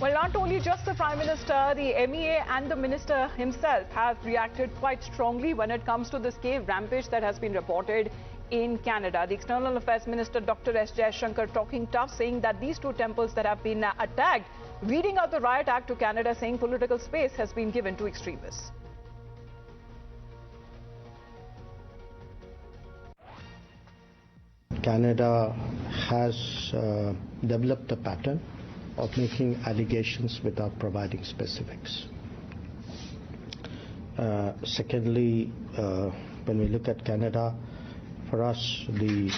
Well, not only just the Prime Minister, the MEA and the Minister himself have reacted quite strongly when it comes to this cave rampage that has been reported in Canada. The External Affairs Minister Dr. S Jaishankar talking tough, saying that these two temples that have been attacked, reading out the Riot Act to Canada, saying political space has been given to extremists. Canada has developed a pattern of making allegations without providing specifics. Secondly, when we look at Canada, for us, the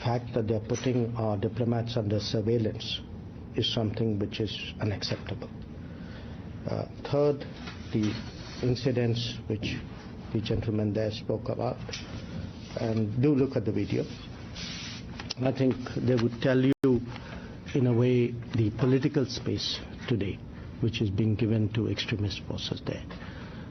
fact that they're putting our diplomats under surveillance is something which is unacceptable. Third, the incidents which the gentleman there spoke about, and do look at the video. I think they would tell you, in a way, the political space today, which is being given to extremist forces there.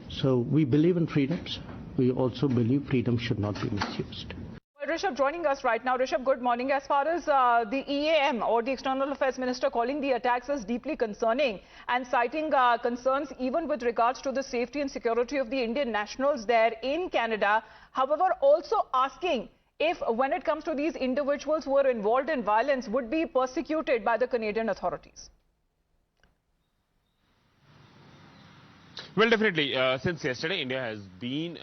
So we believe in freedoms. We also believe freedom should not be misused. Well, Rishabh joining us right now. Rishabh, good morning. As far as the EAM or the External Affairs Minister calling the attacks as deeply concerning and citing concerns even with regards to the safety and security of the Indian nationals there in Canada, however, also asking if, when it comes to these individuals who are involved in violence, would be persecuted by the Canadian authorities. Well, definitely. Since yesterday, India has been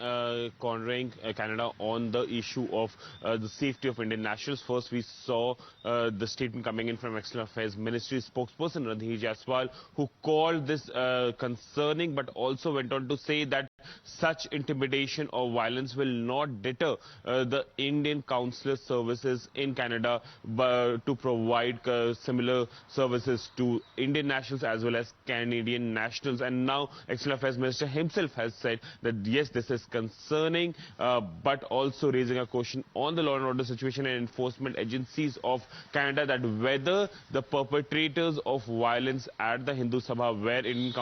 cornering Canada on the issue of the safety of Indian nationals. First, we saw the statement coming in from External Affairs Ministry spokesperson Ranjit Jaiswal, who called this concerning, but also went on to say that such intimidation or violence will not deter the Indian consular services in Canada to provide similar services to Indian nationals as well as Canadian nationals. And now External Affairs Minister himself has said that yes, this is concerning, but also raising a question on the law and order situation and enforcement agencies of Canada, that whether the perpetrators of violence at the Hindu Sabha, where Indian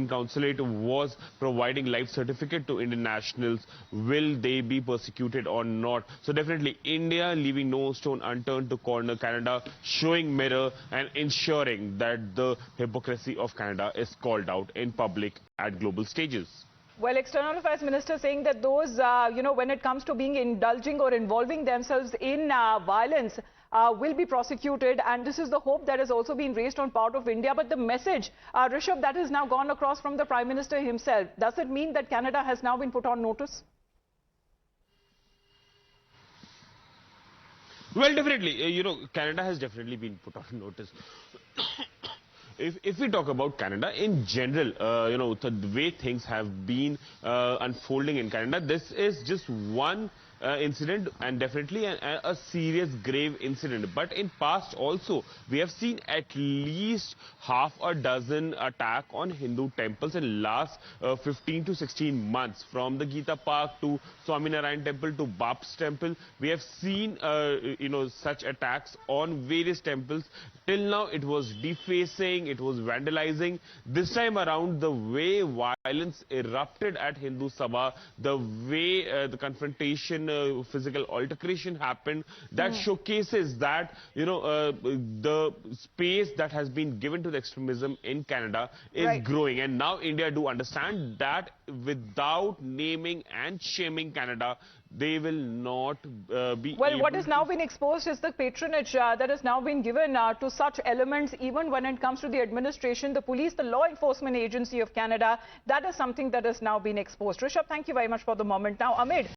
consulate was providing life certificate to Indian nationals, will they be persecuted or not? So definitely India leaving no stone unturned to corner Canada, showing mirror and ensuring that the hypocrisy of Canada is called out in public at global stages. Well, External Affairs Minister saying that those, when it comes to being indulging or involving themselves in violence, will be prosecuted, and this is the hope that has also been raised on part of India. But the message, Rishabh, that has now gone across from the Prime Minister himself, does it mean that Canada has now been put on notice? Well, definitely, Canada has definitely been put on notice. If we talk about Canada in general, the way things have been unfolding in Canada, this is just one incident, and definitely a serious, grave incident. But in past also, we have seen at least half a dozen attacks on Hindu temples in last 15 to 16 months. From the Gita Park to Swaminarayan Temple to Bap's Temple, we have seen such attacks on various temples. Till now, it was defacing, it was vandalizing. This time around, the way violence erupted at Hindu Sabha, the way the confrontation, physical altercation happened, that showcases that, the space that has been given to the extremism in Canada is growing. And now India do understand that without naming and shaming Canada, they will not be Well, what has now been exposed is the patronage that has now been given to such elements, even when it comes to the administration, the police, the law enforcement agency of Canada. That is something that has now been exposed. Rishabh, thank you very much for the moment. Now, Amid,